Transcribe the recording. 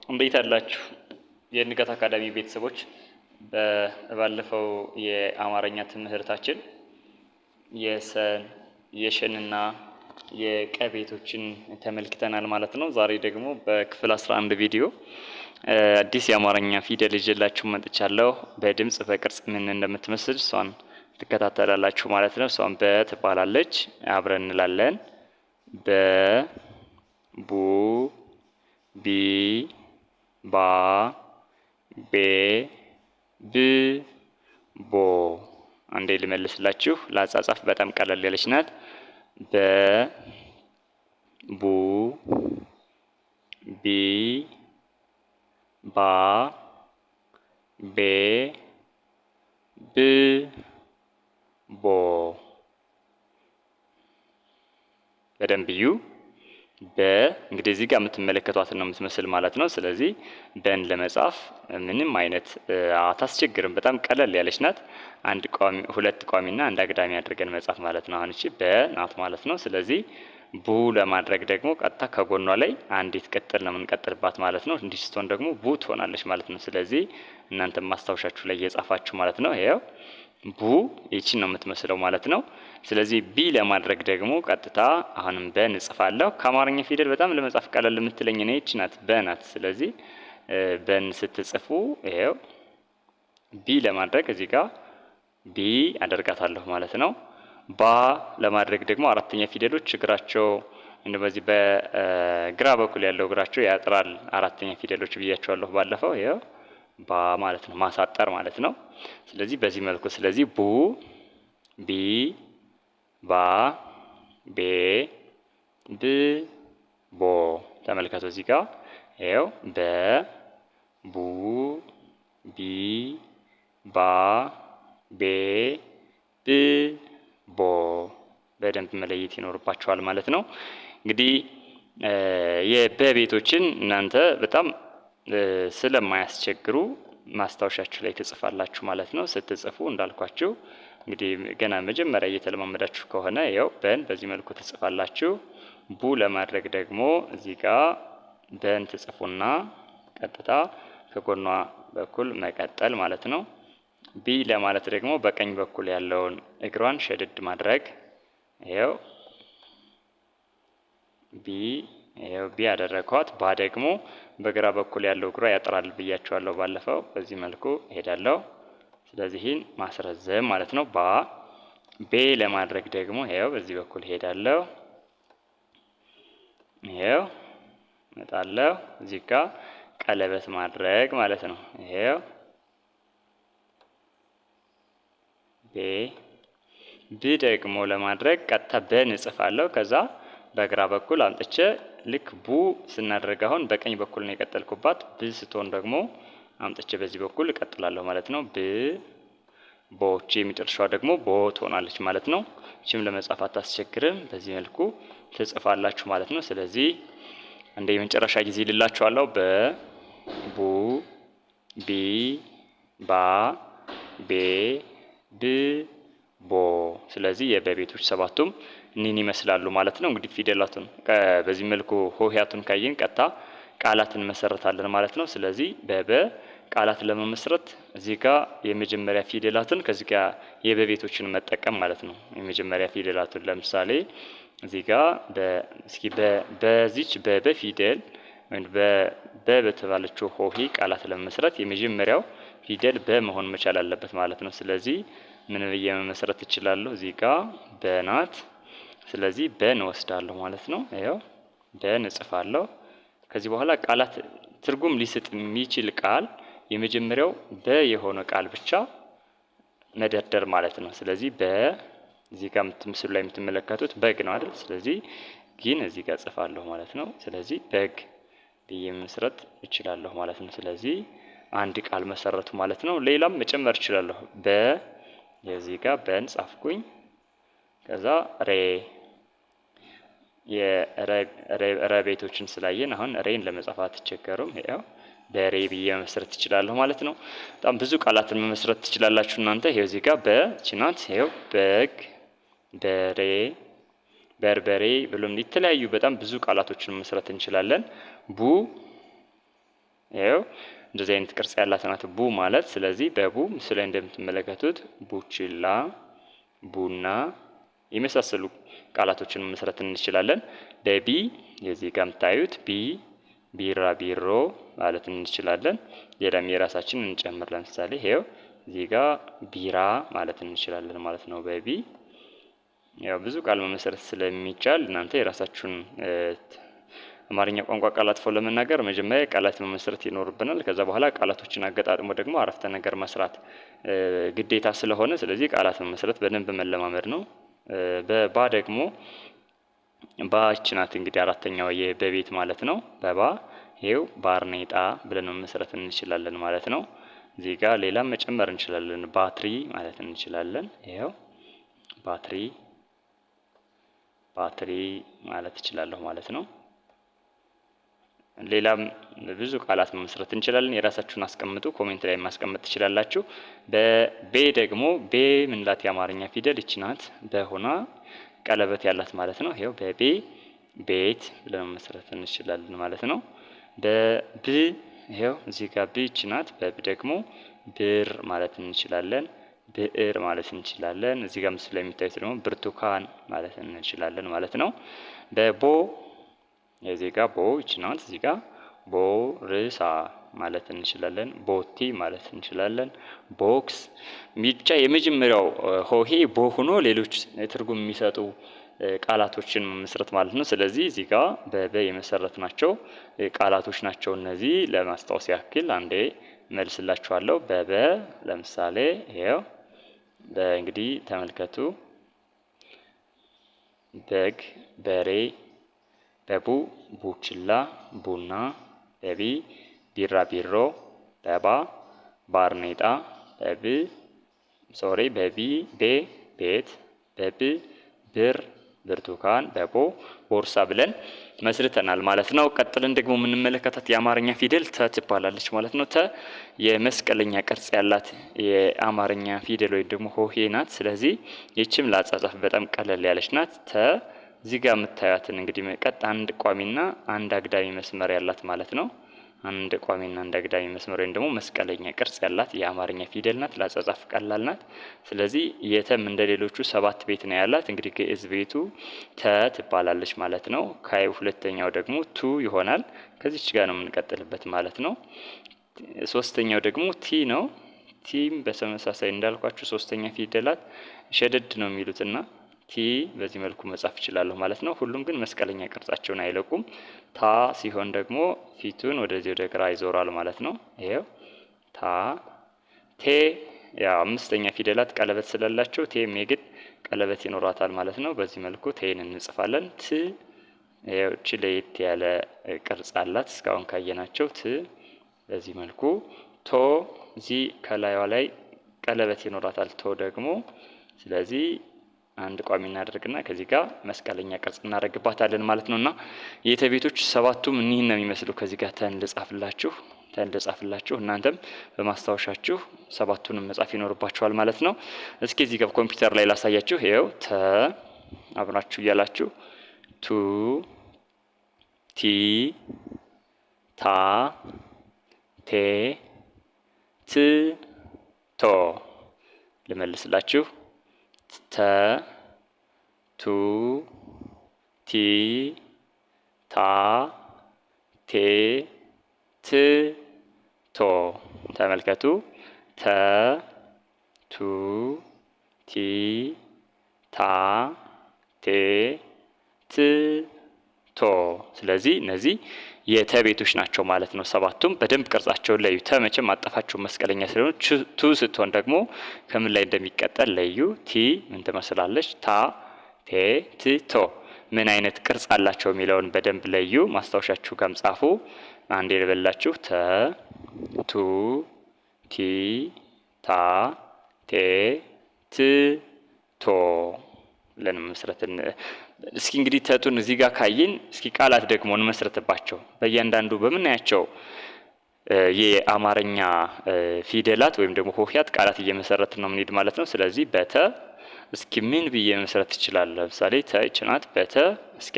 እንዴት አላችሁ የንጋት አካዳሚ ቤተሰቦች? ባለፈው የአማርኛ ትምህርታችን የሰን የሸንና የቀ ቤቶችን ተመልክተናል ማለት ነው። ዛሬ ደግሞ በክፍል 11 ቪዲዮ አዲስ የአማርኛ ፊደል ይዤላችሁ መጥቻለሁ። በድምጽ በቅርጽ ምን እንደምትመስል እሷን ትከታተላላችሁ ማለት ነው። እሷን በ ትባላለች። አብረን እንላለን። በ ቡ ቢ ባ ቤ ብ ቦ። አንዴ ልመልስላችሁ። ለአጻጻፍ በጣም ቀለል ያለች ናት። በ ቡ ቢ ባ ቤ ብ ቦ። በደንብ እዩ። እንግዲህ እዚህ ጋር የምትመለከቷት ነው የምትመስል ማለት ነው። ስለዚህ በን ለመጻፍ ምንም አይነት አታስቸግርም። በጣም ቀለል ያለች ናት። ሁለት ቋሚና አንድ አግዳሚ አድርገን መጻፍ ማለት ነው። አሁን እቺ በናት ማለት ነው። ስለዚህ ቡ ለማድረግ ደግሞ ቀጥታ ከጎኗ ላይ አንዲት ቅጥል ነው የምንቀጥልባት ማለት ነው። እንዲህ ስትሆን ደግሞ ቡ ትሆናለች ማለት ነው። ስለዚህ እናንተም ማስታወሻችሁ ላይ እየጻፋችሁ ማለት ነው። ይሄው ቡ ይቺን ነው የምትመስለው ማለት ነው። ስለዚህ ቢ ለማድረግ ደግሞ ቀጥታ አሁንም በን እጽፋለሁ። ከአማርኛ ፊደል በጣም ለመጻፍ ቀለል የምትለኝ እኔ ይቺ ናት፣ በናት። ስለዚህ በን ስትጽፉ ይሄው ቢ ለማድረግ እዚህ ጋር ቢ አደርጋታለሁ ማለት ነው። ባ ለማድረግ ደግሞ አራተኛ ፊደሎች እግራቸው እንደዚህ በግራ በኩል ያለው እግራቸው ያጥራል። አራተኛ ፊደሎች ብያቸዋለሁ ባለፈው። ይሄው ባ ማለት ነው፣ ማሳጠር ማለት ነው። ስለዚህ በዚህ መልኩ ስለዚህ ቡ ቢ ባ ቤ ብ ቦ። ተመልከቱ እዚህ ጋር ይሄው በ ቡ ቢ ባ ቤ ብ ቦ። በደንብ መለየት ይኖርባችኋል ማለት ነው። እንግዲህ የበቤቶችን እናንተ በጣም ስለማያስቸግሩ ማስታወሻችሁ ላይ ትጽፋላችሁ ማለት ነው። ስትጽፉ እንዳልኳችሁ እንግዲህ ገና መጀመሪያ እየተለማመዳችሁ ከሆነ ያው በን በዚህ መልኩ ትጽፋላችሁ። ቡ ለማድረግ ደግሞ እዚህ ጋር በን ትጽፉና ቀጥታ ከጎኗ በኩል መቀጠል ማለት ነው። ቢ ለማለት ደግሞ በቀኝ በኩል ያለውን እግሯን ሸድድ ማድረግ። ይሄው ቢ ያደረኳት። ባ ደግሞ በግራ በኩል ያለው እግሯ ያጥራል ብያቸዋለሁ ባለፈው። በዚህ መልኩ ሄዳለሁ። ስለዚህን ማስረዘም ማለት ነው። ባ ቤ ለማድረግ ደግሞ ይሄው በዚህ በኩል ሄዳለሁ። ይሄው መጣለሁ። እዚህ ጋር ቀለበት ማድረግ ማለት ነው። ይሄው ቤ ብ ደግሞ ለማድረግ ቀጥታ በን እጽፋለሁ። ከዛ በግራ በኩል አምጥቼ ልክ ቡ ስናደርግ አሁን በቀኝ በኩል ነው የቀጠልኩባት። ብ ስትሆን ደግሞ አምጥቼ በዚህ በኩል እቀጥላለሁ ማለት ነው። ብ ቦች የሚጠርሻዋ ደግሞ ቦ ትሆናለች ማለት ነው። እቺም ለመጻፍ አታስቸግርም። በዚህ መልኩ ትጽፋላችሁ ማለት ነው። ስለዚህ እንደ የመጨረሻ ጊዜ ልላችኋለሁ። በ ቡ ቢ ባ ቤ ብ ቦ። ስለዚህ የበቤቶች ሰባቱም እኒን ይመስላሉ ማለት ነው። እንግዲህ ፊደላቱን በዚህ መልኩ ሆሄያቱን ካየን ቀጥታ ቃላትን መሰረታለን ማለት ነው። ስለዚህ በበ ቃላት ለመመስረት እዚህ ጋር የመጀመሪያ ፊደላትን ከዚህ ጋር የበቤቶችን መጠቀም ማለት ነው። የመጀመሪያ ፊደላቱን ለምሳሌ እዚህ ጋር በዚች በበ ፊደል ወይም በተባለችው ሆሄ ቃላት ለመመስረት የመጀመሪያው ፊደል በመሆን መቻል አለበት ማለት ነው። ስለዚህ ምን ብዬ መመስረት እችላለሁ? እዚህ ጋር በናት። ስለዚህ በን ወስዳለሁ ማለት ነው። ይሄው በን እጽፋለሁ። ከዚህ በኋላ ቃላት ትርጉም ሊሰጥ የሚችል ቃል የመጀመሪያው በ የሆነ ቃል ብቻ መደርደር ማለት ነው። ስለዚህ እዚህ ጋር ምስሉ ላይ የምትመለከቱት በግ ነው አይደል? ስለዚህ ግን እዚህ ጋር ጽፋለሁ ማለት ነው። ስለዚህ በግ ብዬ መመስረት እችላለሁ ማለት ነው። ስለዚህ አንድ ቃል መሰረቱ ማለት ነው። ሌላም መጨመር እችላለሁ። የዚህ ጋር በን ጻፍኩኝ። ከዛ የረ ቤቶችን ስላየን አሁን ሬን ለመጻፍ አትቸገሩም። ይሄው በሬ ብዬ መመስረት እችላለሁ ማለት ነው። በጣም ብዙ ቃላትን መመስረት ትችላላችሁ እናንተ። ይሄው እዚህ ጋር በችናት ይሄው በግ፣ በሬ፣ በርበሬ ብሎም የተለያዩ በጣም ብዙ ቃላቶችን መመስረት እንችላለን። ቡ ይኸው እንደዚህ አይነት ቅርጽ ያላት ናት ቡ ማለት። ስለዚህ በቡ ምስሉ ላይ እንደምትመለከቱት ቡችላ፣ ቡና የመሳሰሉ ቃላቶችን መመስረት እንችላለን። በቢ የዚህ ጋር የምታዩት ቢ ቢራቢሮ ማለት እንችላለን። ሌላም የራሳችን እንጨምር። ለምሳሌ ይሄው እዚህ ጋር ቢራ ማለት እንችላለን ማለት ነው በቢ። ያው ብዙ ቃል መመስረት ስለሚቻል እናንተ የራሳችሁን አማርኛ ቋንቋ ቃላት ለመናገር መጀመሪያ ቃላት መመስረት ይኖርብናል። ከዛ በኋላ ቃላቶችን አገጣጥሞ ደግሞ አረፍተ ነገር መስራት ግዴታ ስለሆነ ስለዚህ ቃላት መመስረት በደንብ መለማመድ ነው። በባ ደግሞ ባች ናት እንግዲህ አራተኛው የበቤት ማለት ነው። በባ ይሄው ባርኔጣ ብለን መመስረት እንችላለን ማለት ነው። እዚህ ጋር ሌላም መጨመር እንችላለን። ባትሪ ማለት እንችላለን። ይሄው ባትሪ ማለት እችላለሁ ማለት ነው። ሌላም ብዙ ቃላት መመስረት እንችላለን። የራሳችሁን አስቀምጡ፣ ኮሜንት ላይ ማስቀመጥ ትችላላችሁ። በቤ ደግሞ ቤ ምንላት የአማርኛ ፊደል ይች ናት። በሆና ቀለበት ያላት ማለት ነው። ይሄው በቤ ቤት ብለን መመስረት እንችላለን ማለት ነው። በብ ይሄው እዚህ ጋር ብ ይች ናት። በብ ደግሞ ብር ማለት እንችላለን። ብዕር ማለት እንችላለን። እዚህ ጋር ምስሉ ላይ የሚታዩት ደግሞ ብርቱካን ማለት እንችላለን ማለት ነው። በቦ የዚህ ጋር ቦ ይች ናት። እዚህ ጋር ቦርሳ ማለት እንችላለን። ቦቲ ማለት እንችላለን። ቦክስ ብቻ የመጀመሪያው ሆሄ ቦ ሆኖ ሌሎች ትርጉም የሚሰጡ ቃላቶችን መመስረት ማለት ነው። ስለዚህ እዚህ ጋር በበ የመሰረትናቸው ቃላቶች ናቸው። እነዚህ ለማስታወስ ያክል አንዴ መልስላችኋለሁ። በበ ለምሳሌ ይሄው እንግዲህ ተመልከቱ። በግ፣ በሬ፣ በቡ ቡችላ፣ ቡና፣ በቢ ቢራቢሮ፣ በባ ባርኔጣ፣ በቢ ቤት፣ በብ ብር ብርቱካን፣ በቦ ቦርሳ ብለን መስርተናል ማለት ነው። ቀጥለን ደግሞ የምንመለከታት የአማርኛ ፊደል ተ ትባላለች ማለት ነው። ተ የመስቀለኛ ቅርጽ ያላት የአማርኛ ፊደል ወይም ደግሞ ሆሄ ናት። ስለዚህ ይችም ለአጻጻፍ በጣም ቀለል ያለች ናት። ተ እዚህ ጋር የምታዩትን እንግዲህ ቀጥ አንድ ቋሚና አንድ አግዳሚ መስመር ያላት ማለት ነው። አንድ ቋሚና አንድ አግዳሚ መስመር ወይም ደግሞ መስቀለኛ ቅርጽ ያላት የአማርኛ ፊደል ናት። ለአጻጻፍ ቀላል ናት። ስለዚህ የተም እንደሌሎቹ 7 ቤት ነው ያላት። እንግዲህ ግዕዝ ቤቱ ተ ትባላለች ማለት ነው። ካይ ሁለተኛው ደግሞ ቱ ይሆናል። ከዚች ጋር ነው የምንቀጥልበት ማለት ነው። ሶስተኛው ደግሞ ቲ ነው። ቲም በተመሳሳይ እንዳልኳችሁ ሶስተኛ ፊደላት ሸደድ ነው የሚሉትና ቲ በዚህ መልኩ መጻፍ እችላለሁ ማለት ነው። ሁሉም ግን መስቀለኛ ቅርጻቸውን አይለቁም። ታ ሲሆን ደግሞ ፊቱን ወደዚህ ወደ ግራ ይዞራል ማለት ነው። ይሄው ታ። ቴ ያ አምስተኛ ፊደላት ቀለበት ስላላቸው ቴም የግድ ቀለበት ይኖራታል ማለት ነው። በዚህ መልኩ ቴን እንጽፋለን። ት ይሄው እቺ ለየት ያለ ቅርጽ አላት እስካሁን ካየናቸው። ት በዚህ መልኩ። ቶ እዚህ ከላይዋ ላይ ቀለበት ይኖራታል። ቶ ደግሞ ስለዚህ አንድ ቋሚ እናደርግና ከዚህ ጋር መስቀለኛ ቅርጽ እናደርግባታለን ማለት ነውና የተቤቶች 7ቱም እኒህን ነው የሚመስሉ። ከዚህ ጋር ተን ልጻፍላችሁ እናንተም በማስታወሻችሁ 7ቱንም መጻፍ ይኖርባችኋል ማለት ነው። እስኪ እዚህ ጋር ኮምፒውተር ላይ ላሳያችሁ። ይሄው ተ አብራችሁ እያላችሁ ቱ ቲ ታ ቴ ት ቶ ልመልስላችሁ። ተ ቱ ቲ ታ ቴ ት ቶ። ተመልከቱ። ተ ቱ ቲ ታ ቴ ት ቶ። ስለዚህ እነዚህ የተቤቶች ናቸው ማለት ነው። 7ቱም በደንብ ቅርጻቸውን ለዩ። ተ መቼም አጠፋቸው መስቀለኛ ስለሆነ ቱ ስትሆን ደግሞ ከምን ላይ እንደሚቀጠል ለዩ። ቲ ምን ትመስላለች? ታ ቴ ት ቶ ምን አይነት ቅርጽ አላቸው የሚለውን በደንብ ለዩ። ማስታወሻችሁ ጋርም ጻፉ። አንዴ ልበላችሁ። ተ ቱ ቲ ታ ቴ ት ቶ ብለን መስረትን። እስኪ እንግዲህ ተቱን እዚህ ጋር ካየን እስኪ ቃላት ደግሞ እንመስረትባቸው። በእያንዳንዱ በምናያቸው የአማርኛ ፊደላት ወይም ደግሞ ሆሄያት ቃላት እየመሰረትን ነው የምንሄድ ማለት ነው። ስለዚህ በተ እስኪ ምን ብዬ መስረት ይችላል? ለምሳሌ ተ ይችናት በተ እስኪ